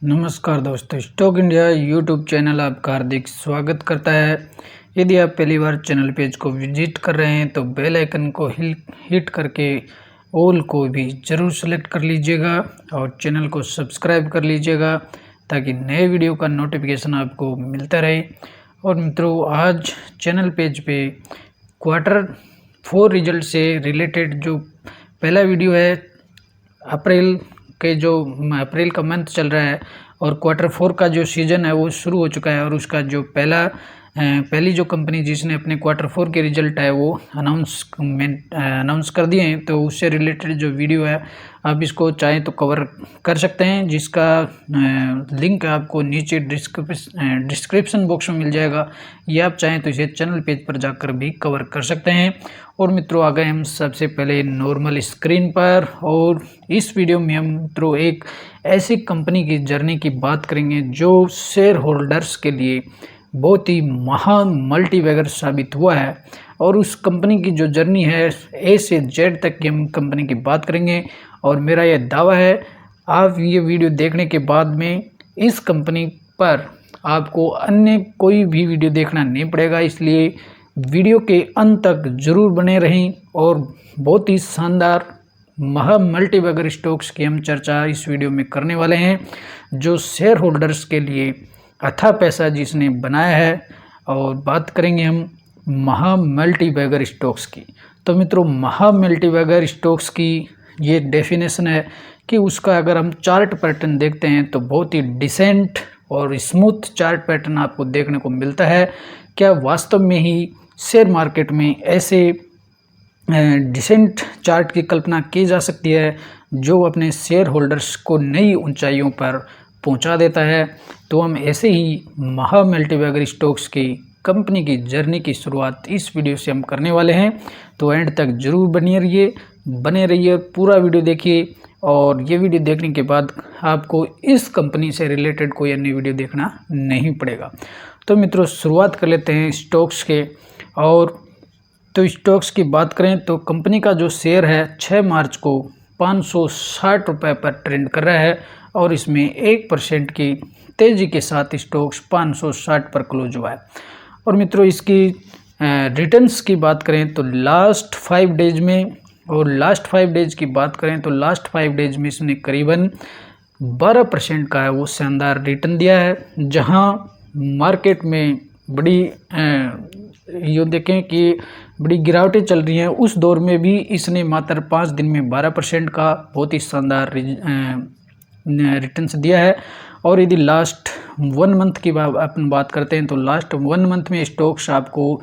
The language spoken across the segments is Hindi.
नमस्कार दोस्तों, स्टॉक इंडिया यूट्यूब चैनल आपका हार्दिक स्वागत करता है। यदि आप पहली बार चैनल पेज को विजिट कर रहे हैं तो बेल आइकन को हिट करके ऑल को भी ज़रूर सेलेक्ट कर लीजिएगा और चैनल को सब्सक्राइब कर लीजिएगा ताकि नए वीडियो का नोटिफिकेशन आपको मिलता रहे। और मित्रों, आज चैनल पेज पे Q4 रिजल्ट से रिलेटेड जो पहला वीडियो है, अप्रैल का मंथ चल रहा है और Q4 का जो सीज़न है वो शुरू हो चुका है और उसका जो पहली जो कंपनी जिसने अपने Q4 के रिजल्ट है वो अनाउंस कर दिए हैं, तो उससे रिलेटेड जो वीडियो है आप इसको चाहें तो कवर कर सकते हैं, जिसका लिंक आपको नीचे डिस्क्रिप्शन बॉक्स में मिल जाएगा, या आप चाहें तो इसे चैनल पेज पर जाकर भी कवर कर सकते हैं। और मित्रों, आ गए हम सबसे पहले नॉर्मल स्क्रीन पर, और इस वीडियो में हम मित्रों एक ऐसी कंपनी की जर्नी की बात करेंगे जो शेयर होल्डर्स के लिए बहुत ही महान मल्टीबैगर साबित हुआ है। और उस कंपनी की जो जर्नी है ए से जेड तक की हम कंपनी की बात करेंगे। और मेरा यह दावा है, आप ये वीडियो देखने के बाद में इस कंपनी पर आपको अन्य कोई भी वीडियो देखना नहीं पड़ेगा, इसलिए वीडियो के अंत तक जरूर बने रहें। और बहुत ही शानदार मल्टीबैगर स्टॉक्स की हम चर्चा इस वीडियो में करने वाले हैं, जो शेयर होल्डर्स के लिए अथाह पैसा जिसने बनाया है। और बात करेंगे हम मल्टीबैगर स्टॉक्स की। तो मित्रों, मल्टीबैगर स्टॉक्स की ये डेफिनेशन है कि उसका अगर हम चार्ट पैटर्न देखते हैं तो बहुत ही डिसेंट और स्मूथ चार्ट पैटर्न आपको देखने को मिलता है। क्या वास्तव में ही शेयर मार्केट में ऐसे डिसेंट चार्ट की कल्पना की जा सकती है जो अपने शेयर होल्डर्स को नई ऊंचाइयों पर पहुंचा देता है? तो हम ऐसे ही मल्टीबैगर स्टॉक्स की कंपनी की जर्नी की शुरुआत इस वीडियो से हम करने वाले हैं। तो एंड तक जरूर बने रहिए, पूरा वीडियो देखिए। और ये वीडियो देखने के बाद आपको इस कंपनी से रिलेटेड कोई अन्य वीडियो देखना नहीं पड़ेगा। तो मित्रों, शुरुआत कर लेते हैं स्टॉक्स के। और तो स्टॉक्स की बात करें तो कंपनी का जो शेयर है 6 मार्च को 560 रुपये पर ट्रेंड कर रहा है और इसमें 1% की तेज़ी के साथ स्टॉक्स 560 पर क्लोज हुआ है। और मित्रों, इसकी रिटर्न्स की बात करें तो लास्ट 5 डेज में, और लास्ट 5 डेज की बात करें तो लास्ट 5 डेज में इसने करीबन 12% का है वो शानदार रिटर्न दिया है। जहां मार्केट में ये देखें कि बड़ी गिरावटें चल रही हैं, उस दौर में भी इसने मात्र 5 दिन में 12% का बहुत ही शानदार रिटर्न्स दिया है। और यदि लास्ट 1 मंथ की अपन बात करते हैं तो लास्ट 1 मंथ में स्टॉक्स आपको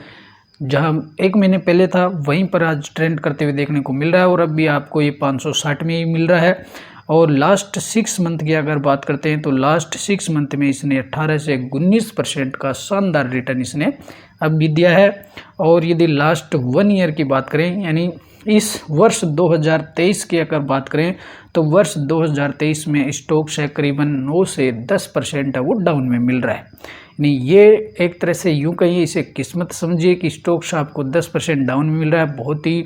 जहां 1 महीने पहले था वहीं पर आज ट्रेंड करते हुए देखने को मिल रहा है, और अब भी आपको ये 560 में ही मिल रहा है। और लास्ट 6 मंथ की अगर बात करते हैं तो लास्ट 6 मंथ में इसने 18 से 19% का शानदार रिटर्न इसने अब भी दिया है। और यदि लास्ट 1 ईयर की बात करें, यानी इस वर्ष 2023 की अगर बात करें तो वर्ष 2023 में स्टॉक्स है करीबन 9 से 10% है वो डाउन में मिल रहा है। यानी ये एक तरह से यूँ कहिए, इसे किस्मत समझिए कि स्टॉक्स आपको 10% डाउन में मिल रहा है। बहुत ही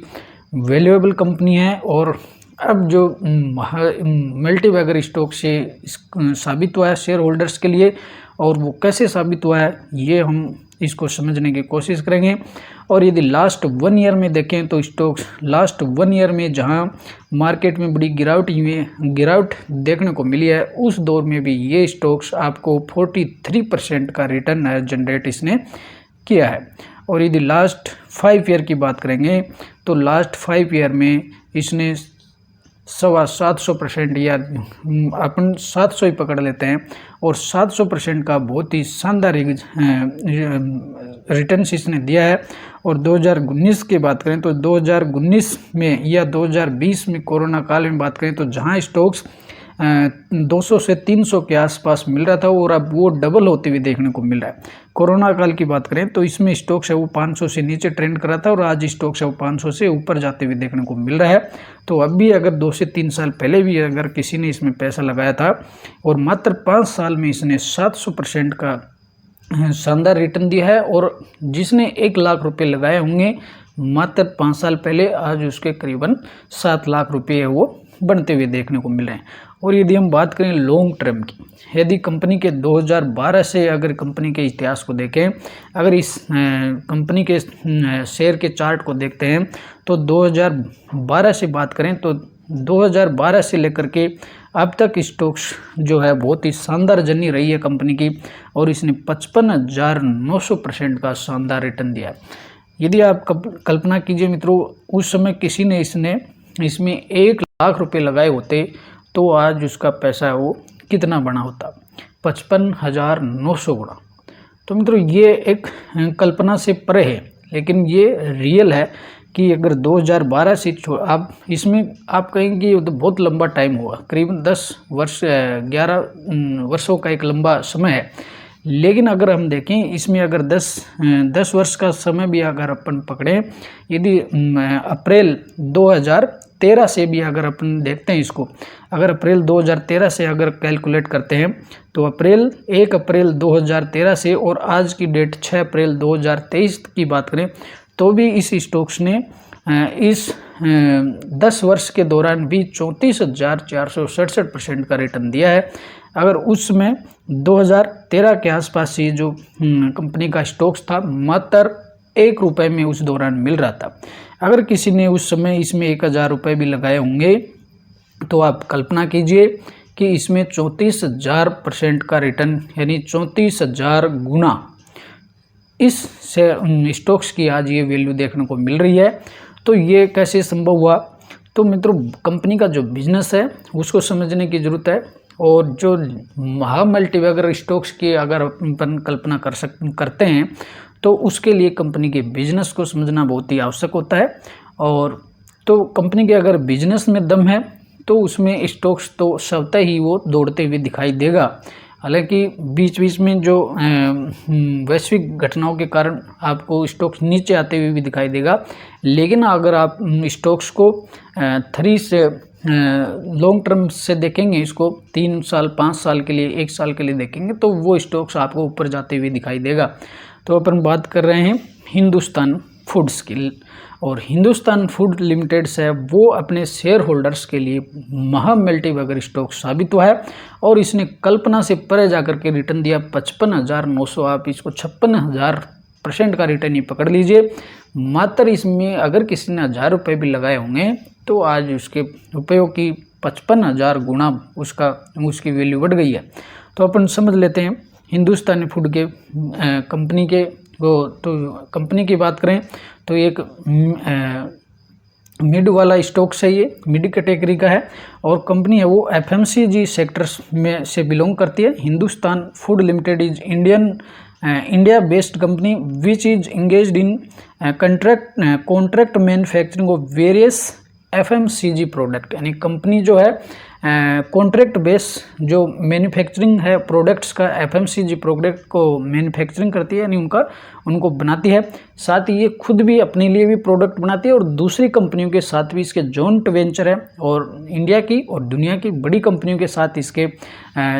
वैल्यूएबल कंपनी है। और अब जो मल्टीबैगर स्टॉक से साबित हुआ है शेयर होल्डर्स के लिए, और वो कैसे साबित हुआ है ये हम इसको समझने की कोशिश करेंगे। और यदि लास्ट 1 ईयर में देखें तो स्टॉक्स लास्ट 1 ईयर में जहां मार्केट में बड़ी गिरावट देखने को मिली है, उस दौर में भी ये स्टॉक्स आपको 43% का रिटर्न जनरेट इसने किया है। और यदि लास्ट 5 ईयर की बात करेंगे तो लास्ट 5 ईयर में इसने 750%, या अपन 700 ही पकड़ लेते हैं, और 700% का बहुत ही शानदार रिटर्न्स इसने दिया है। और 2019 की बात करें तो 2019 में या 2020 में कोरोना काल में बात करें तो जहां स्टॉक्स 200 से 300 के आसपास मिल रहा था, और अब वो डबल होते हुए देखने को मिल रहा है। कोरोना काल की बात करें तो इसमें स्टॉक्स है वो 500 से नीचे ट्रेंड कर रहा था, और आज स्टॉक्स है वो 500 से ऊपर जाते हुए देखने को मिल रहा है। तो अब भी अगर 2 से 3 साल पहले भी अगर किसी ने इसमें पैसा लगाया था और मात्र 5 साल में इसने 700% का शानदार रिटर्न दिया है, और जिसने 1 लाख रुपए लगाए होंगे मात्र 5 साल पहले, आज उसके करीबन 7 लाख रुपये वो बनते हुए देखने को मिल रहे हैं। और यदि हम बात करें लॉन्ग टर्म की, यदि कंपनी के 2012 से अगर कंपनी के इतिहास को देखें, अगर इस कंपनी के शेयर के चार्ट को देखते हैं तो 2012 से बात करें तो 2012 से लेकर के अब तक स्टॉक्स जो है बहुत ही शानदार जर्नी रही है कंपनी की, और इसने 55,900% का शानदार रिटर्न दिया है। यदि आप कल्पना कीजिए मित्रों, उस समय किसी ने इसमें 1 लाख रुपए लगाए होते तो आज उसका पैसा वो कितना बना होता, 55,900 गुना। तो मित्रों ये एक कल्पना से परे है, लेकिन ये रियल है कि अगर 2012 से आप इसमें आप कहेंगे ये तो बहुत लंबा टाइम हुआ, करीबन 10 वर्ष 11 वर्षों का एक लंबा समय है। लेकिन अगर हम देखें इसमें अगर 10 वर्ष का समय भी अगर अपन पकड़ें, यदि अप्रैल 2013 से भी अगर अपन देखते हैं इसको, अगर अप्रैल 2013 से अगर कैलकुलेट करते हैं तो 1 अप्रैल 2013 से और आज की डेट 6 अप्रैल 2023 की बात करें तो भी इस स्टॉक्स ने इस 10 वर्ष के दौरान भी 34,467% का रिटर्न दिया है। अगर उसमें 2013 के आसपास ये जो कंपनी का स्टॉक्स था मात्र 1 रुपये में उस दौरान मिल रहा था। अगर किसी ने उस समय इसमें 1,000 रुपये भी लगाए होंगे तो आप कल्पना कीजिए कि इसमें 34,000% का रिटर्न, यानी 34,000 गुना इस स्टॉक्स की आज ये वैल्यू देखने को मिल रही है। तो ये कैसे संभव हुआ? तो मित्रों कंपनी का जो बिजनेस है उसको समझने की ज़रूरत है, और जो महामल्टीबैगर स्टॉक्स की अगर अपन कल्पना करते हैं तो उसके लिए कंपनी के बिजनेस को समझना बहुत ही आवश्यक होता है। और तो कंपनी के अगर बिजनेस में दम है तो उसमें स्टॉक्स तो स्वतः ही वो दौड़ते हुए दिखाई देगा। हालांकि बीच बीच में जो वैश्विक घटनाओं के कारण आपको स्टॉक्स नीचे आते हुए भी दिखाई देगा, लेकिन अगर आप स्टॉक्स को 3 से लॉन्ग टर्म से देखेंगे, इसको 3 साल 5 साल के लिए 1 साल के लिए देखेंगे तो वो स्टॉक्स आपको ऊपर जाते हुए दिखाई देगा। तो अपन बात कर रहे हैं हिंदुस्तान फूड्स की, और हिंदुस्तान फूड लिमिटेड से वो अपने शेयर होल्डर्स के लिए महा मल्टीबैगर स्टॉक साबित हुआ है, और इसने कल्पना से परे जाकर के रिटर्न दिया 55,900। आप इसको 56,000% का रिटर्न ही पकड़ लीजिए। मात्र इसमें अगर किसी ने 1,000 रुपये भी लगाए होंगे तो आज उसके रुपयों की 55,000 गुना उसकी वैल्यू बढ़ गई है। तो अपन समझ लेते हैं हिंदुस्तानी फूड के कंपनी के तो कंपनी की बात करें तो एक मिड वाला स्टॉक्स है, ये मिड कैटेगरी का है, और कंपनी है वो FMCG सेक्टर्स में से बिलोंग करती है। Hindustan food limited is India based company which is engaged in contract manufacturing of various FMCG product, यानी कंपनी जो है कॉन्ट्रैक्ट बेस जो मैन्युफैक्चरिंग है प्रोडक्ट्स का, FMCG प्रोडक्ट को मैन्युफैक्चरिंग करती है, यानी उनको बनाती है। साथ ही ये खुद भी अपने लिए भी प्रोडक्ट बनाती है और दूसरी कंपनियों के साथ भी इसके जॉइंट वेंचर है, और इंडिया की और दुनिया की बड़ी कंपनियों के साथ इसके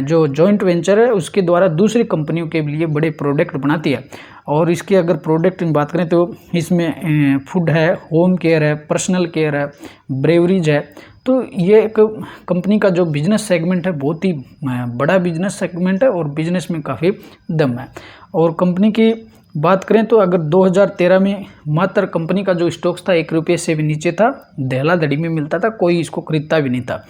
जो जॉइंट वेंचर है उसके द्वारा दूसरी कंपनियों के लिए बड़े प्रोडक्ट बनाती है। और इसकी अगर प्रोडक्ट की बात करें तो इसमें फूड है, होम केयर है, पर्सनल केयर है, ब्रेवरीज है। तो ये एक कंपनी का जो बिजनेस सेगमेंट है बहुत ही बड़ा बिजनेस सेगमेंट है, और बिजनेस में काफ़ी दम है। और कंपनी की बात करें तो अगर 2013 में मात्र कंपनी का जो स्टॉक्स था 1 रुपये से भी नीचे था, दहला दड़ी में मिलता था, कोई इसको खरीदता भी नहीं था।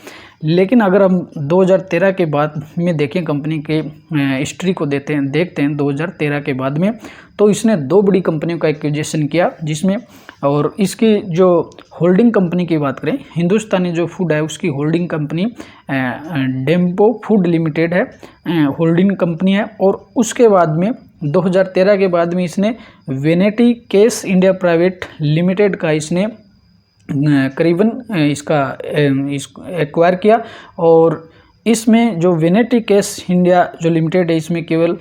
लेकिन अगर हम 2013 के बाद में देखें कंपनी के हिस्ट्री को देखते हैं 2013 के बाद में, तो इसने 2 बड़ी कंपनियों का एक्विजिशन किया, जिसमें और इसकी जो होल्डिंग कंपनी की बात करें, हिंदुस्तानी जो फूड है उसकी holding company Dempo food limited है, होल्डिंग कंपनी है। और उसके बाद में 2013 के बाद में इसने vanity case India private limited का इसने करीबन इसका एक्वायर किया, और इसमें जो वेनेटी केस इंडिया जो लिमिटेड है इसमें केवल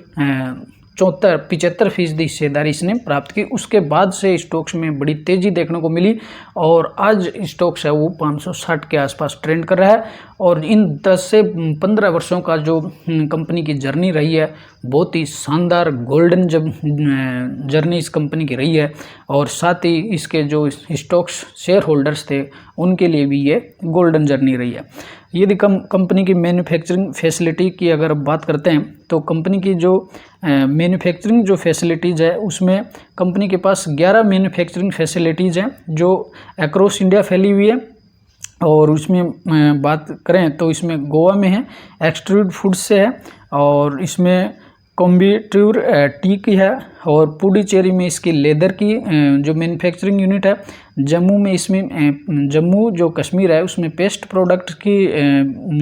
75% हिस्सेदारी इसने प्राप्त की। उसके बाद से स्टॉक्स में बड़ी तेज़ी देखने को मिली, और आज स्टॉक्स है वो 560 के आसपास ट्रेंड कर रहा है। और इन 10 से 15 वर्षों का जो कंपनी की जर्नी रही है बहुत ही शानदार गोल्डन जर्नी इस कंपनी की रही है। और साथ ही इसके जो स्टॉक्स शेयर होल्डर्स थे उनके लिए भी ये गोल्डन जर्नी रही है। यदि कंपनी की मैन्युफैक्चरिंग फैसिलिटी की अगर बात करते हैं तो कंपनी की जो मैन्युफैक्चरिंग जो फैसिलिटीज़ है उसमें कंपनी के पास 11 मैन्युफैक्चरिंग फैसिलिटीज़ हैं जो अक्रॉस इंडिया फैली हुई है। और उसमें बात करें तो इसमें गोवा में है, एक्सट्रूड फूड्स से है, और इसमें कोम्बिट्यूर टी की है, और पुडुचेरी में इसकी लेदर की जो मैन्युफैक्चरिंग यूनिट है, जम्मू में इसमें जम्मू जो कश्मीर है उसमें पेस्ट प्रोडक्ट की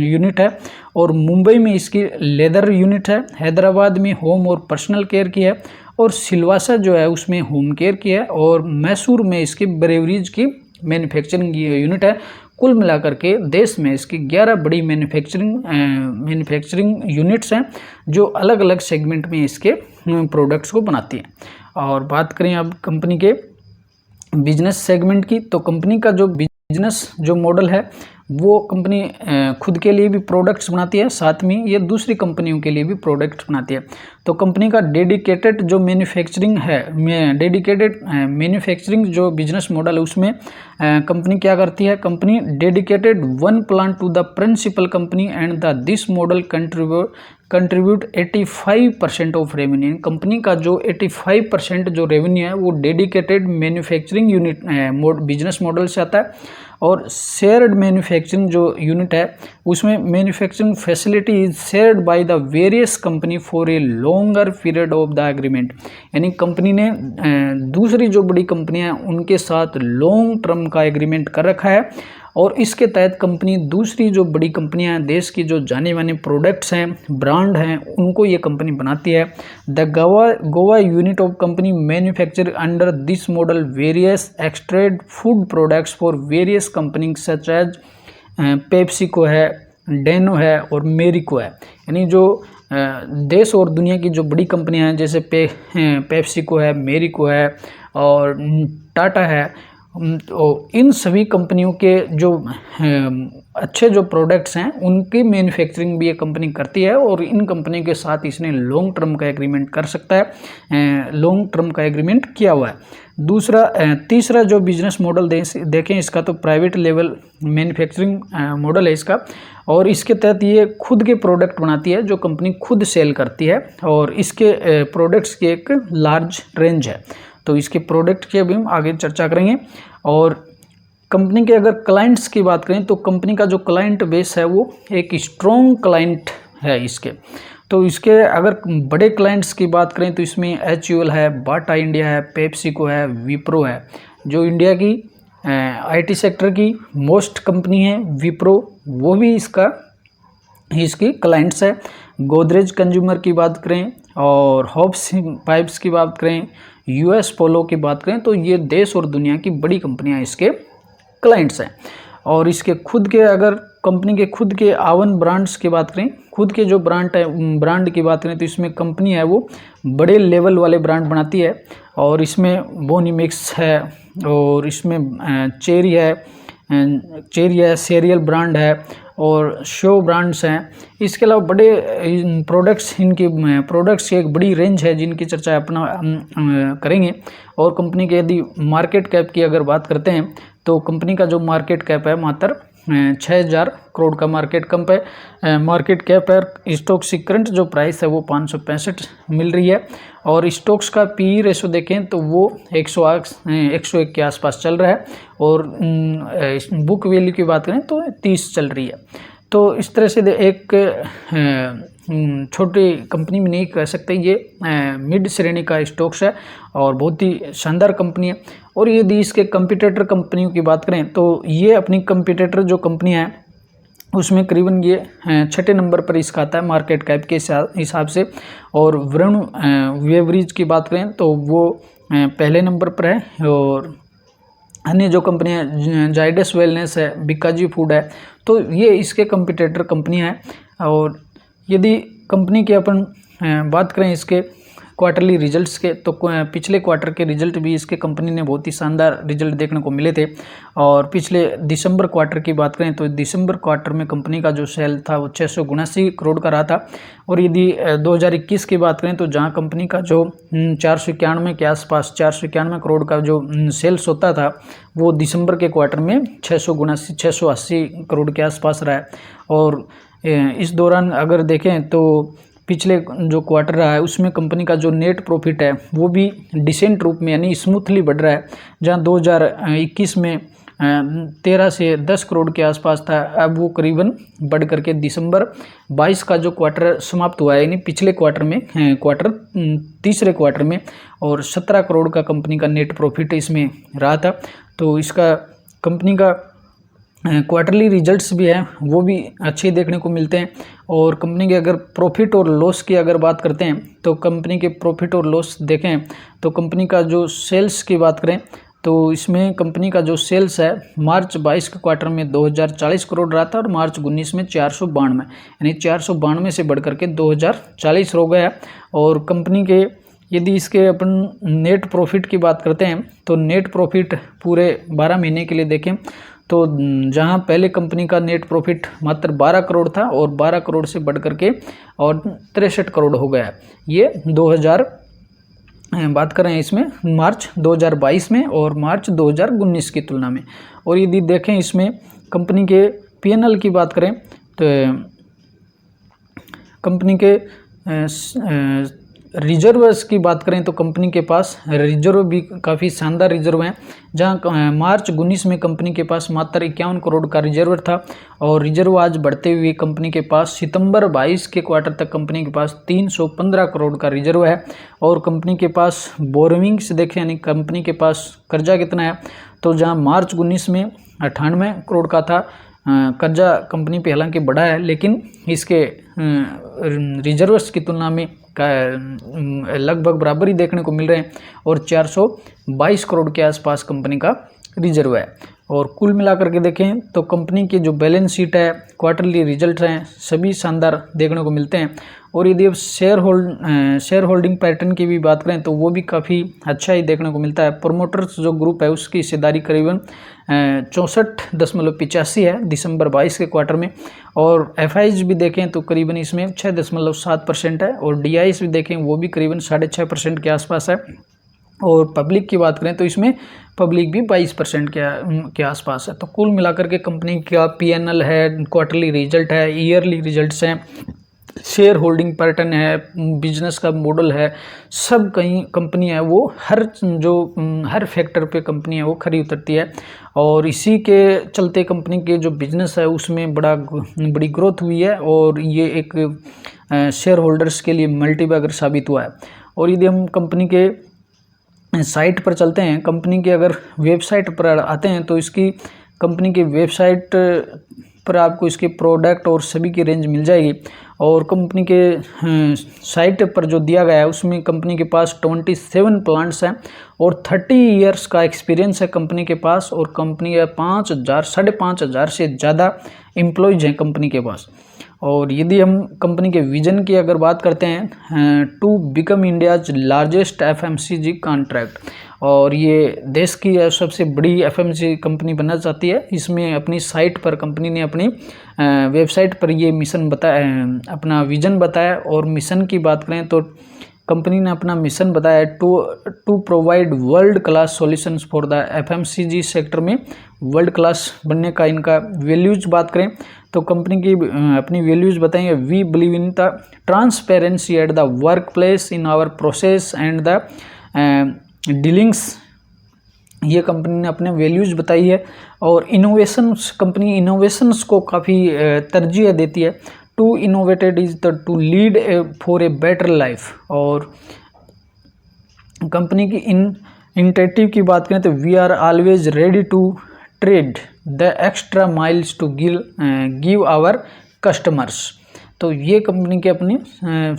यूनिट है, और मुंबई में इसकी लेदर यूनिट है, हैदराबाद में होम और पर्सनल केयर की है, और सिलवासा जो है उसमें होम केयर की है, और मैसूर में इसकी ब्रेवरीज की मैन्युफैक्चरिंग यूनिट है। कुल मिलाकर के देश में इसकी 11 बड़ी मैन्युफैक्चरिंग यूनिट्स हैं जो अलग अलग सेगमेंट में इसके प्रोडक्ट्स को बनाती हैं। और बात करें अब कंपनी के बिजनेस सेगमेंट की, तो कंपनी का जो बिजनेस जो मॉडल है वो कंपनी खुद के लिए भी प्रोडक्ट्स बनाती है, साथ में ये दूसरी कंपनियों के लिए भी प्रोडक्ट्स बनाती है। तो कंपनी का डेडिकेटेड जो मैन्युफैक्चरिंग है, डेडिकेटेड मैन्युफैक्चरिंग जो बिजनेस मॉडल है उसमें कंपनी क्या करती है, company dedicated one plant to the principal company and the this model contribute 85% of revenue. Company का जो 85% जो रेवेन्यू है वो dedicated manufacturing unit business model से आता है, और शेयर्ड मैन्युफैक्चरिंग जो यूनिट है उसमें manufacturing facility is shared by the various company for a longer period of the agreement. यानी कंपनी ने दूसरी जो बड़ी कंपनियां हैं उनके साथ लॉन्ग टर्म का एग्रीमेंट कर रखा है, और इसके तहत कंपनी दूसरी जो बड़ी कंपनियां हैं, देश की जो जाने माने प्रोडक्ट्स हैं, ब्रांड हैं, उनको ये कंपनी बनाती है। The Goa unit of company manufacture under this model various extruded food products for various company such as PepsiCo है, डेनो है और मेरिको है। यानी जो देश और दुनिया की जो बड़ी कंपनियां हैं जैसे पेप्सिको है, मेरिको है और टाटा है, तो इन सभी कंपनियों के जो अच्छे जो प्रोडक्ट्स हैं उनकी मैन्युफैक्चरिंग भी ये कंपनी करती है, और इन कंपनियों के साथ इसने लॉन्ग टर्म का एग्रीमेंट कर सकता है, लॉन्ग टर्म का एग्रीमेंट किया हुआ है। तीसरा जो बिजनेस मॉडल देखें इसका, तो प्राइवेट लेवल मैन्युफैक्चरिंग मॉडल है इसका, और इसके तहत ये खुद के प्रोडक्ट बनाती है जो कंपनी खुद सेल करती है, और इसके प्रोडक्ट्स की एक लार्ज रेंज है। तो इसके प्रोडक्ट की अभी हम आगे चर्चा करेंगे। और कंपनी के अगर क्लाइंट्स की बात करें तो कंपनी का जो क्लाइंट बेस है वो एक स्ट्रॉन्ग क्लाइंट है इसके। तो इसके अगर बड़े क्लाइंट्स की बात करें तो इसमें HUL है, बाटा इंडिया है, पेप्सिको है, विप्रो है। जो इंडिया की IT सेक्टर की मोस्ट कंपनी है विप्रो, वो भी इसकी क्लाइंट्स है। गोदरेज कंज्यूमर की बात करें और हॉब्स पाइप्स की बात करें, US पोलो की बात करें, तो ये देश और दुनिया की बड़ी कंपनियां इसके क्लाइंट्स हैं। और इसके खुद के अगर कंपनी के खुद के आवन ब्रांड्स की बात करें, खुद के जो ब्रांड की बात करें तो इसमें कंपनी है वो बड़े लेवल वाले ब्रांड बनाती है, और इसमें बोनीमिक्स है, और इसमें चेरी है, सीरियल ब्रांड है, और शो ब्रांड्स हैं। इसके अलावा बड़े प्रोडक्ट्स की एक बड़ी रेंज है जिनकी चर्चा अपना करेंगे। और कंपनी के यदि मार्केट कैप की अगर बात करते हैं तो कंपनी का जो मार्केट कैप है मात्र 6000 करोड़ का मार्केट कैप है। स्टॉक की करंट जो प्राइस है वो 565 मिल रही है, और स्टॉक्स का PE रेशो देखें तो वो 101 के आसपास चल रहा है, और बुक वैल्यू की बात करें तो 30 चल रही है। तो इस तरह से एक छोटी कंपनी में नहीं कह सकते, ये मिड श्रेणी का स्टॉक्स है और बहुत ही शानदार कंपनी है। और यदि इसके कंपटीटर कंपनियों की बात करें तो ये अपनी कंपटीटर जो कंपनियां हैं उसमें करीबन ये 6ठे नंबर पर इसका आता है मार्केट कैप के हिसाब से। और वरुण बेवरेज की बात करें तो वो पहले नंबर पर है, और अन्य जो कंपनियां जाइडस वेलनेस है, बिकाजी फूड है, तो ये इसके कंपटीटर कंपनियां हैं। और यदि कंपनी की अपन बात करें इसके क्वार्टरली रिजल्ट्स के, तो पिछले क्वार्टर के रिजल्ट भी इसके कंपनी ने बहुत ही शानदार रिजल्ट देखने को मिले थे। और पिछले दिसंबर क्वार्टर की बात करें तो दिसंबर क्वार्टर में कंपनी का जो सेल था वो 679 करोड़ का रहा था। और यदि 2021 की बात करें तो जहां कंपनी का जो 491 के आसपास 491 करोड़ का जो सेल्स होता था वो दिसंबर के क्वार्टर में 680 करोड़ के आसपास रहा है। और इस दौरान अगर देखें तो पिछले जो क्वार्टर रहा है उसमें कंपनी का जो नेट प्रॉफिट है वो भी डिसेंट रूप में यानी स्मूथली बढ़ रहा है। जहां 2021 में 13 से 10 करोड़ के आसपास था, अब वो करीबन बढ़ करके दिसंबर 22 का जो क्वार्टर समाप्त हुआ है यानी पिछले क्वार्टर में तीसरे क्वार्टर में और 17 करोड़ का कंपनी का नेट प्रॉफिट इसमें रहा था। तो इसका कंपनी का क्वार्टरली रिजल्ट्स भी हैं वो भी अच्छे देखने को मिलते हैं। और कंपनी के अगर प्रॉफिट और लॉस की अगर बात करते हैं तो कंपनी के प्रॉफिट और लॉस देखें तो कंपनी का जो सेल्स की बात करें तो इसमें कंपनी का जो सेल्स है मार्च 22 के क्वार्टर में 2040 करोड़ रहा था और मार्च 19 में 492 यानी 492 से बढ़ करके 2040 हो गया। और कंपनी के यदि इसके अपन नेट प्रॉफिट की बात करते हैं तो नेट प्रॉफिट पूरे 12 महीने के लिए देखें तो जहां पहले कंपनी का नेट प्रॉफिट मात्र 12 करोड़ था और 12 करोड़ से बढ़ करके और 63 करोड़ हो गया। ये 2000 बात करें इसमें मार्च 2022 में और मार्च 2019 की तुलना में। और यदि देखें इसमें कंपनी के पीएनएल की बात करें तो कंपनी के रिजर्व्स की बात करें तो कंपनी के पास रिजर्व भी काफ़ी शानदार रिजर्व हैं। जहां मार्च 19 में कंपनी के पास मात्र 51 करोड़ का रिजर्व था और रिजर्व आज बढ़ते हुए कंपनी के पास सितंबर 22 के क्वार्टर तक कंपनी के पास 315 करोड़ का रिजर्व है। और कंपनी के पास बोरोइंग्स देखें यानी कंपनी के पास कर्जा कितना है तो जहां मार्च 19 में 98 करोड़ का था कर्जा कंपनी पे हालांकि बढ़ा है लेकिन इसके रिजर्व्स की तुलना में लगभग बराबर ही देखने को मिल रहे हैं और 422 करोड़ के आसपास कंपनी का रिजर्व है। और कुल मिलाकर के देखें तो कंपनी की जो बैलेंस शीट है क्वार्टरली रिजल्ट हैं सभी शानदार देखने को मिलते हैं। और यदि अब शेयर होल्डिंग पैटर्न की भी बात करें तो वो भी काफ़ी अच्छा ही देखने को मिलता है। प्रोमोटर्स जो ग्रुप है उसकी हिस्सेदारी करीबन 64.85 है दिसंबर 22 के क्वार्टर में। और एफआईज भी देखें तो करीबन इसमें 6.7% है और डीआईज भी देखें वो भी करीबन 6.5% के आसपास है। और पब्लिक की बात करें तो इसमें पब्लिक भी 22% के आसपास है। तो कुल मिलाकर के कंपनी का पीएनएल है, क्वार्टरली रिजल्ट है, ईयरली रिजल्ट्स हैं, शेयर होल्डिंग पैटर्न है, बिजनेस का मॉडल है, सब कहीं कंपनी है वो हर फैक्टर पे कंपनी है वो खरी उतरती है। और इसी के चलते कंपनी के जो बिजनेस है उसमें बड़ी ग्रोथ हुई है और ये एक शेयर होल्डर्स के लिए मल्टीबैगर साबित हुआ है। और यदि हम कंपनी के साइट पर चलते हैं, कंपनी के अगर वेबसाइट पर आते हैं तो इसकी कंपनी की वेबसाइट पर आपको इसके प्रोडक्ट और सभी की रेंज मिल जाएगी। और कंपनी के साइट पर जो दिया गया है उसमें कंपनी के पास 27 प्लांट्स हैं और 30 इयर्स का एक्सपीरियंस है कंपनी के पास। और कंपनी के 5,000 से ज़्यादा एम्प्लॉयज़ हैं कंपनी के पास। और यदि हम कंपनी के विजन की अगर बात करते हैं to become India's largest FMCG contract, और ये देश की सबसे बड़ी एफएमसीजी कंपनी बनना चाहती है। इसमें अपनी साइट पर कंपनी ने अपनी वेबसाइट पर ये मिशन बताया, अपना विजन बताया। और मिशन की बात करें तो कंपनी ने अपना मिशन बताया to provide world class solutions for the FMCG sector में वर्ल्ड क्लास बनने का इनका वैल्यूज बात करें तो कंपनी की अपनी वैल्यूज बताएंगे। We believe in the transparency at the work place in our process and the dealings, ये कंपनी ने अपने वैल्यूज बताई है। और इनोवेशंस, कंपनी इनोवेशंस को काफ़ी तरजीह देती है। To innovated is the to lead for a better life. और कंपनी की इनिशिएटिव की बात करें तो we are always ready to trade the extra miles to give our customers. तो ये कंपनी के अपनी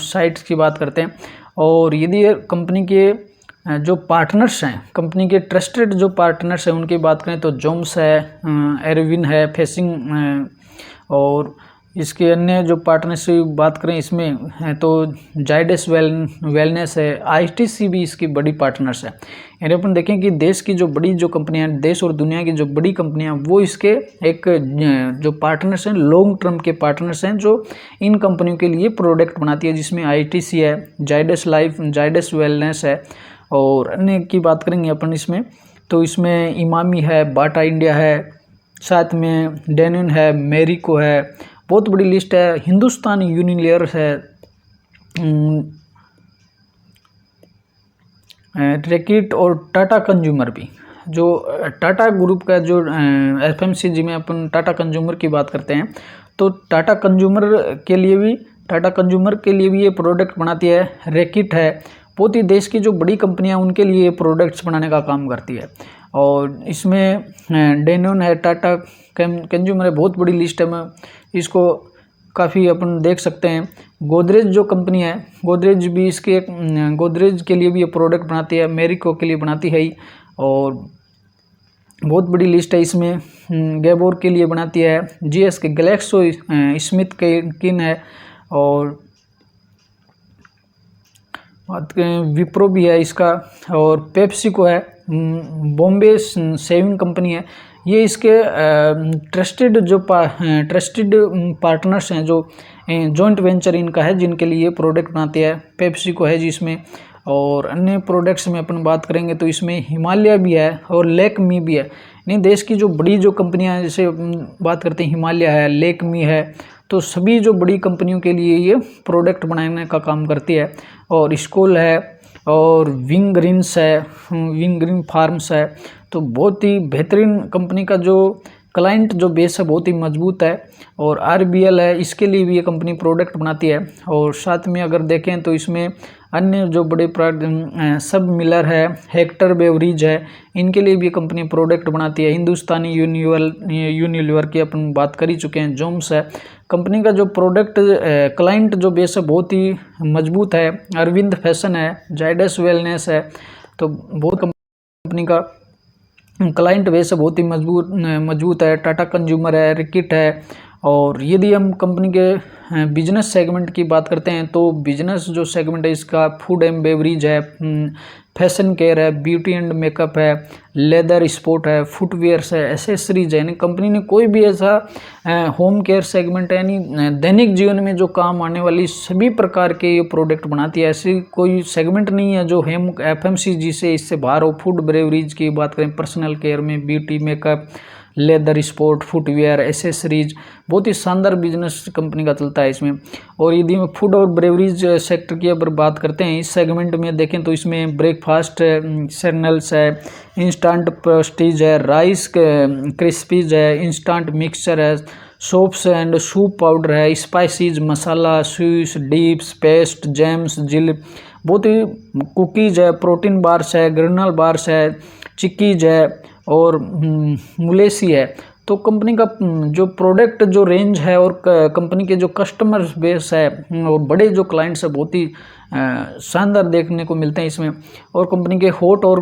साइट्स की बात करते हैं। और यदि कंपनी के जो पार्टनर्स हैं, कंपनी के ट्रस्टेड जो पार्टनर्स हैं उनकी बात करें तो जोम्स है, एरविन है, फेसिंग और इसके अन्य जो पार्टनरशिप बात करें इसमें है तो जाइडस वेलनेस है, आईटीसी भी इसकी बड़ी पार्टनर्स है। यानी अपन देखें कि देश की जो बड़ी जो कंपनियां, देश और दुनिया की जो बड़ी कंपनियां, वो इसके एक जो पार्टनर्स हैं, लॉन्ग टर्म के पार्टनर्स हैं, जो इन कंपनियों के लिए प्रोडक्ट बनाती है, जिसमें आईटीसी है, जाइडस वेलनेस है, और अन्य की बात करेंगे अपन इसमें तो इसमें इमामी है, बाटा इंडिया है, साथ में डेनन है, मेरिको है, बहुत बड़ी लिस्ट है। हिंदुस्तान यूनिलीवर है, रेकिट और टाटा कंज्यूमर भी। जो टाटा ग्रुप का जो एफएमसीजी में अपन टाटा कंज्यूमर की बात करते हैं तो टाटा कंज्यूमर के लिए भी ये प्रोडक्ट बनाती है। रेकिट है, बहुत ही देश की जो बड़ी कंपनियां उनके लिए ये प्रोडक्ट्स बनाने का काम करती है। और इसमें डेनन है, टाटा कंज्यूमर है, बहुत बड़ी लिस्ट है। मैं इसको काफ़ी अपन देख सकते हैं। गोदरेज जो कंपनी है, गोदरेज भी इसके गोदरेज के लिए भी ये प्रोडक्ट बनाती है, मेरिको के लिए बनाती है ही, और बहुत बड़ी लिस्ट है इसमें। गैबोर के लिए बनाती है, जीएस के गैलेक्सो स्मिथ के किन है, और बात करें विप्रो भी है इसका, और पेप्सिको है, बॉम्बे सेविंग कंपनी है। ये इसके ट्रस्टेड पार्टनर्स हैं, जो जॉइंट वेंचर इनका है, जिनके लिए ये प्रोडक्ट बनाते हैं। पेप्सिको है जिसमें, और अन्य प्रोडक्ट्स में अपन बात करेंगे तो इसमें हिमालय भी है और लेकमी भी है। नहीं, देश की जो बड़ी जो कंपनियां, जैसे बात करते हैं हिमालय है, लेकमी है, तो सभी जो बड़ी कंपनियों के लिए ये प्रोडक्ट बनाने का काम करती है। और स्कूल है, और विंग ग्रीन फार्म्स है, तो बहुत ही बेहतरीन कंपनी का जो क्लाइंट जो बेस है बहुत ही मजबूत है। और आरबीएल है, इसके लिए भी ये कंपनी प्रोडक्ट बनाती है। और साथ में अगर देखें तो इसमें अन्य जो बड़े सब मिलर है, हेक्टर बेवरेज है, इनके लिए भी ये कंपनी प्रोडक्ट बनाती है। हिंदुस्तानी यूनिलीवर की अपन बात कर ही चुके हैं। जोम्स है, कंपनी का जो प्रोडक्ट क्लाइंट जो बेस है बहुत ही मजबूत है। अरविंद फैशन है, जाइडस वेलनेस है, तो बहुत कंपनी का क्लाइंट बेस है बहुत ही मजबूत है। टाटा कंज्यूमर है, रिकिट है। और यदि हम कंपनी के बिजनेस सेगमेंट की बात करते हैं तो बिजनेस जो सेगमेंट है इसका फूड एंड बेवरेज है, फैशन केयर है, ब्यूटी एंड मेकअप है, लेदर स्पोर्ट है, फुटवेयर्स है, एसेसरीज है। यानी कंपनी ने कोई भी ऐसा होम केयर सेगमेंट है, यानी दैनिक जीवन में जो काम आने वाली सभी प्रकार के ये प्रोडक्ट बनाती है। ऐसी कोई सेगमेंट नहीं है जो एफएमसीजी से इससे बाहर हो। फूड बेवरेज की बात करें, पर्सनल केयर में beauty, makeup, leather sport, footwear, accessories, बहुत ही शानदार बिजनेस कंपनी का चलता है इसमें। और यदि फूड और ब्रेवरीज सेक्टर की अगर बात करते हैं, इस सेगमेंट में देखें तो इसमें ब्रेकफास्ट सेरेनल्स है, इंस्टेंट प्रेस्टीज है, राइस क्रिस्पीज है, इंस्टेंट मिक्सचर है, सोप्स एंड सूप पाउडर है, स्पाइसीज, मसाला, स्वीट्स, डिप्स, पेस्ट, जैम्स, जिल, बहुत ही कुकीज है, प्रोटीन बार्स है, ग्रेनल बार्स है, चिक्कीज है, और मुलेसी है। तो कंपनी का जो प्रोडक्ट जो रेंज है और कंपनी के जो कस्टमर बेस है और बड़े जो क्लाइंट्स है बहुत ही शानदार देखने को मिलते हैं इसमें। और कंपनी के हॉट और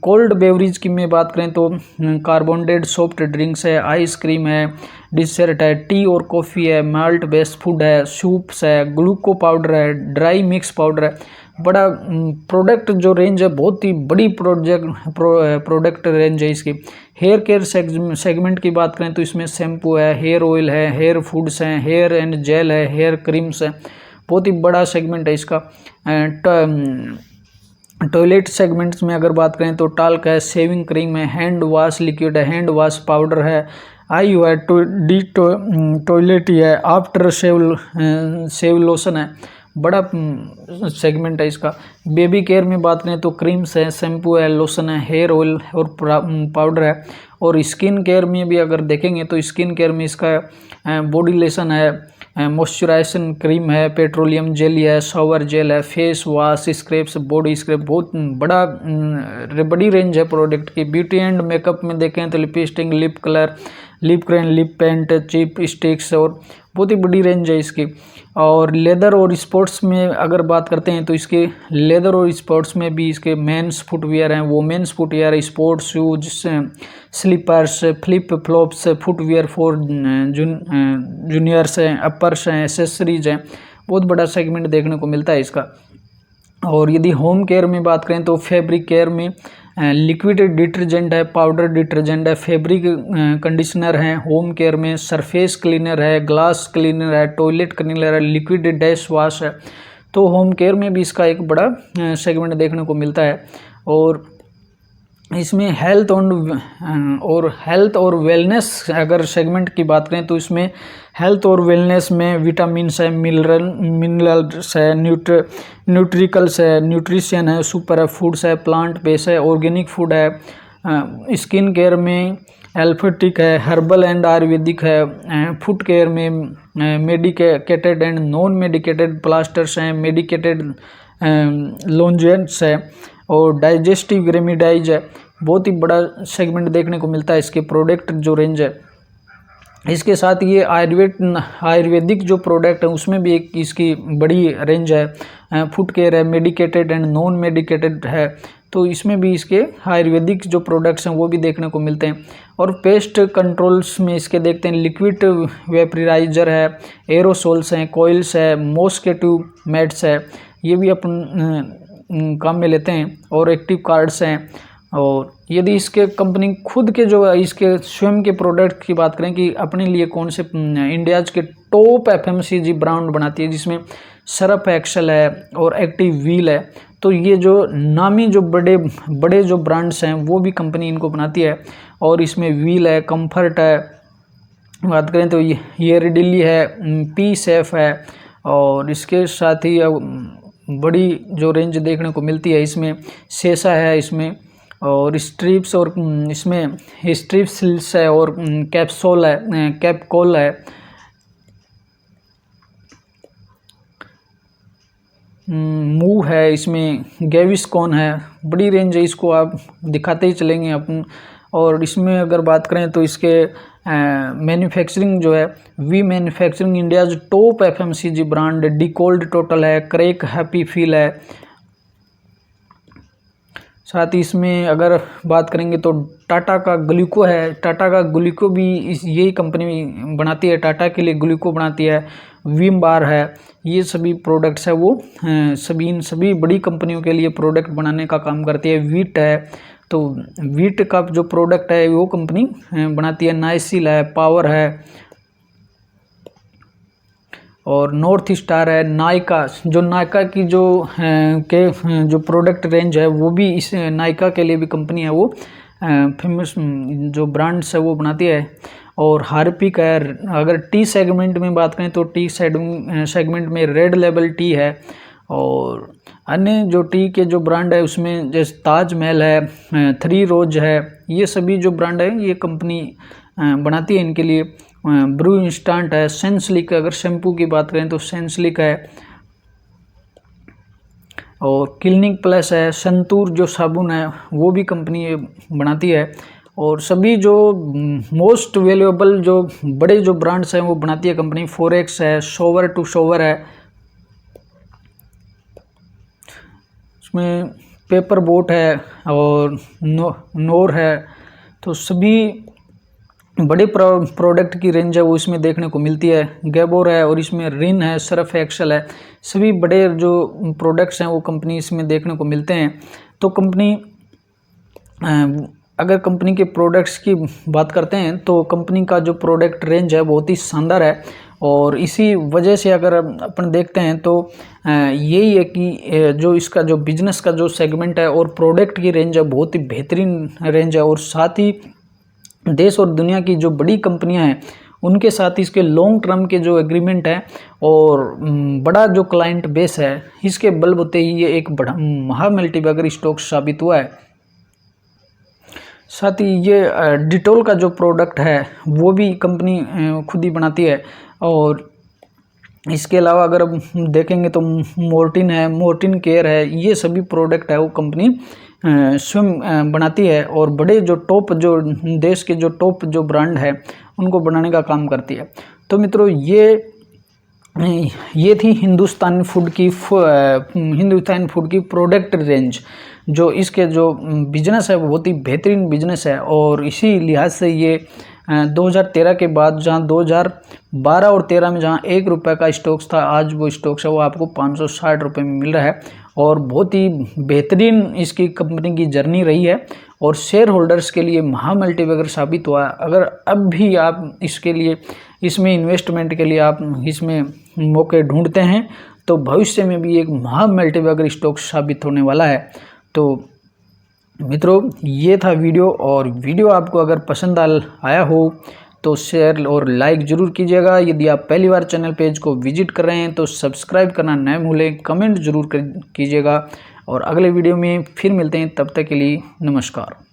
कोल्ड बेवरेज की में बात करें तो कार्बोनेटेड सॉफ्ट ड्रिंक्स है, आइसक्रीम है, डिसर्ट है, टी और कॉफ़ी है, माल्ट बेस्ड फूड है, सूप्स है, ग्लूको पाउडर है, ड्राई मिक्स पाउडर है। बड़ा प्रोडक्ट जो रेंज है बहुत ही बड़ी प्रोडक्ट रेंज है इसकी। हेयर केयर सेगमेंट की बात करें तो इसमें शैम्पू है, हेयर ऑयल है, हेयर फूड्स हैं, हेयर एंड जेल है, हेयर क्रीम्स है, बहुत ही बड़ा सेगमेंट है इसका। टॉयलेट सेगमेंट्स में अगर बात करें तो टाल्क है, शेविंग क्रीम है, हैंड वॉश लिक्विड है, हैंड वॉश पाउडर है, आई है, टॉयलेट है, आफ्टर शेव लोशन है, बड़ा सेगमेंट है इसका। बेबी केयर में बात करें तो क्रीम्स है, शैम्पू है, लोशन है, हेयर ऑयल और पाउडर है। और स्किन केयर में भी अगर देखेंगे तो स्किन केयर में इसका बॉडी लोशन है, मॉइस्चराइजेशन क्रीम है, पेट्रोलियम जेली है, शावर जेल है, face wash, scraps, body scrap, बहुत बड़ी रेंज है प्रोडक्ट की। ब्यूटी एंड मेकअप में देखें तो lipstick, lip colour, lip crayon, lip paint, chap sticks और बहुत ही बड़ी रेंज है इसकी। और लेदर और स्पोर्ट्स में अगर बात करते हैं तो इसके लेदर और स्पोर्ट्स में भी इसके मेंस फुटवियर हैं, women's footwear, sports shoes, slippers, flip flops, footwear for juniors हैं, अपर्स हैं, एसेसरीज हैं। बहुत बड़ा सेगमेंट देखने को मिलता है इसका। और यदि होम केयर में बात करें तो फैब्रिक केयर में लिक्विड डिटर्जेंट है, पाउडर डिटर्जेंट है, फैब्रिक कंडीशनर है, होम केयर में सरफेस क्लीनर है, ग्लास क्लीनर है, टॉयलेट क्लीनर है, लिक्विड डैश वॉश है। तो होम केयर में भी इसका एक बड़ा सेगमेंट देखने को मिलता है। और इसमें हेल्थ और वेलनेस अगर सेगमेंट की बात करें तो इसमें हेल्थ और वेलनेस में विटामिन्स है, मिनरल्स है, न्यूट्रिकल्स है, न्यूट्रिशन है, सुपर है, फूड्स है, प्लांट बेस है, ऑर्गेनिक फूड है। स्किन केयर में एल्फेटिक है, हर्बल एंड आयुर्वेदिक है। फूड केयर में medicated and non medicated plasters हैं, मेडिकेटेड लोजेंट्स है और डाइजेस्टिव रेमेडीज है। बहुत ही बड़ा सेगमेंट देखने को मिलता है इसके प्रोडक्ट जो रेंज है। इसके साथ ये आयुर्वेदिक जो प्रोडक्ट है उसमें भी एक इसकी बड़ी रेंज है। फूड केयर है, मेडिकेटेड एंड नॉन मेडिकेटेड है, तो इसमें भी इसके आयुर्वेदिक जो प्रोडक्ट्स हैं वो भी देखने को मिलते हैं। और पेस्ट कंट्रोल्स में इसके देखते हैं लिक्विड वेपराइजर है, एरोसोल्स हैं, कॉइल्स है, मॉस्किटो मेट्स है, ये भी अपन काम में लेते हैं। और एक्टिव कार्ड्स हैं। और यदि इसके कंपनी खुद के जो इसके स्वयं के प्रोडक्ट की बात करें कि अपने लिए कौन से इंडियाज के टॉप FMCG ब्रांड बनाती है, जिसमें सर्फ एक्सेल है और एक्टिव व्हील है, तो ये जो नामी जो बड़े बड़े जो ब्रांड्स हैं वो भी कंपनी इनको बनाती है। और इसमें व्हील है, कंफर्ट है, बात करें तो ये रेडिली है, पी सेफ है। और इसके साथ ही बड़ी जो रेंज देखने को मिलती है इसमें सेसा है, इसमें और स्ट्रिप्स, और इसमें स्ट्रिप्स है और कैप्सूल है, कैपकोल है, मूव है, इसमें गैविस्कॉन है। बड़ी रेंज है, इसको आप दिखाते ही चलेंगे अपन। और इसमें अगर बात करें तो इसके मैन्युफैक्चरिंग जो है we manufacturing India's top FMCG brand decold total है, क्रैक हैप्पी फील है। साथ ही इसमें अगर बात करेंगे तो टाटा का ग्लूको है, टाटा का ग्लूको भी यही कंपनी बनाती है, टाटा के लिए ग्लूको बनाती है। विम बार है, ये सभी प्रोडक्ट्स है वो इन सभी बड़ी कंपनियों के लिए प्रोडक्ट बनाने का काम करती है। वीट है, तो वीट का जो प्रोडक्ट है वो कंपनी बनाती है। नाइसिल है, पावर है और नॉर्थ स्टार है। नायका, जो नायका की जो प्रोडक्ट रेंज है वो भी इस नायका के लिए भी कंपनी है, वो फेमस जो ब्रांड्स है वो बनाती है। और हार्पिक है। अगर टी सेगमेंट में बात करें तो टी सेगमेंट में रेड लेबल टी है। और अन्य जो टी के जो ब्रांड है उसमें जैसे ताज महल है, थ्री रोज है, ये सभी जो ब्रांड है ये कंपनी बनाती है इनके लिए। ब्रू इंस्टेंट है, सेंसलिक, अगर शैम्पू की बात करें तो सेंसलिक है। और क्लिनिक प्लस है, संतूर जो साबुन है वो भी कंपनी बनाती है। और सभी जो मोस्ट वैल्यूएबल जो बड़े जो ब्रांड्स हैं वो बनाती है कंपनी। फोरेक्स है, शोवर टू शोवर है, उसमें पेपर बोट है और नोर है। तो सभी बड़े प्रोडक्ट की रेंज है वो इसमें देखने को मिलती है। गैबोर है और इसमें रिन है, सर्फ एक्सेल है, सभी बड़े जो प्रोडक्ट्स हैं वो कंपनी इसमें देखने को मिलते हैं। तो कंपनी अगर कंपनी के प्रोडक्ट्स की बात करते हैं तो कंपनी का जो प्रोडक्ट रेंज है बहुत ही शानदार है। और इसी वजह से अगर अपन देखते हैं तो यही है कि जो इसका जो बिजनेस का जो सेगमेंट है और प्रोडक्ट की रेंज है बहुत ही बेहतरीन रेंज है। और साथ ही देश और दुनिया की जो बड़ी कंपनियां हैं उनके साथ इसके लॉन्ग टर्म के जो एग्रीमेंट है और बड़ा जो क्लाइंट बेस है, इसके बलबूते ही ये एक बड़ा महा मल्टीबैगर स्टॉक साबित हुआ है। साथ ही ये डिटोल का जो प्रोडक्ट है वो भी कंपनी खुद ही बनाती है। और इसके अलावा अगर हम देखेंगे तो मोर्टिन है, मोर्टिन केयर है, ये सभी प्रोडक्ट है वो कंपनी स्वयं बनाती है। और बड़े जो टॉप जो देश के जो टॉप जो ब्रांड है उनको बनाने का काम करती है। तो मित्रों ये थी हिंदुस्तान फूड की प्रोडक्ट रेंज। जो इसके जो बिजनेस है वो बहुत ही बेहतरीन बिजनेस है, और इसी लिहाज से ये 2013 के बाद, जहाँ 2012 और 13 में जहाँ 1 रुपये का स्टॉक्स था, आज वो स्टॉक्स है वो आपको 560 रुपये में मिल रहा है। और बहुत ही बेहतरीन इसकी कंपनी की जर्नी रही है, और शेयर होल्डर्स के लिए महा मल्टीबैगर साबित हुआ। अगर अब भी आप इसमें इन्वेस्टमेंट के लिए आप इसमें मौके ढूंढते हैं, तो भविष्य में भी एक महा मल्टीबैगर स्टॉक साबित होने वाला है। तो मित्रों, ये था वीडियो, और वीडियो आपको अगर पसंद आया हो तो शेयर और लाइक ज़रूर कीजिएगा। यदि आप पहली बार चैनल पेज को विजिट कर रहे हैं तो सब्सक्राइब करना न भूलें, कमेंट ज़रूर कीजिएगा, और अगले वीडियो में फिर मिलते हैं। तब तक के लिए नमस्कार।